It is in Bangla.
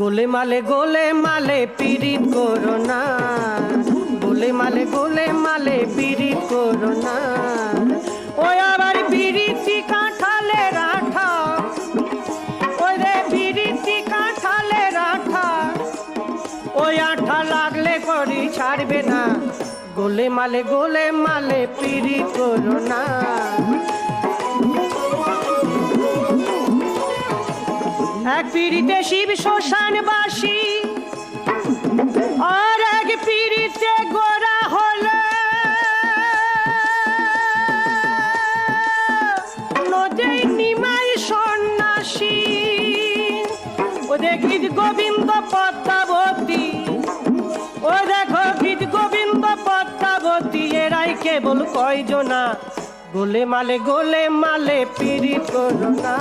গোলে মালে পীড়িত করো না, গোলে মালে পীড়িত করো না। ওই আবার পিরিতি কাঁঠালের আঠা, ওই রে পিরিতি কাঁঠালের আঠা, ওই আঠা লাগলে করি ছাড়বে না। গোলে মালে পীড়িত করো না। এক পিড়িতে শিব শ্মশানবাসী, আর এক পিড়িতে গোরা হলে নদী নিমাই সন্ন্যাসী। ও দেখিত গোবিন্দ পদ্মাবতী, ও দেখো গীত গোবিন্দ পদ্মাবতী, এরাই কেবল কয়জনা। গোলে মালে পীড়িত করো না।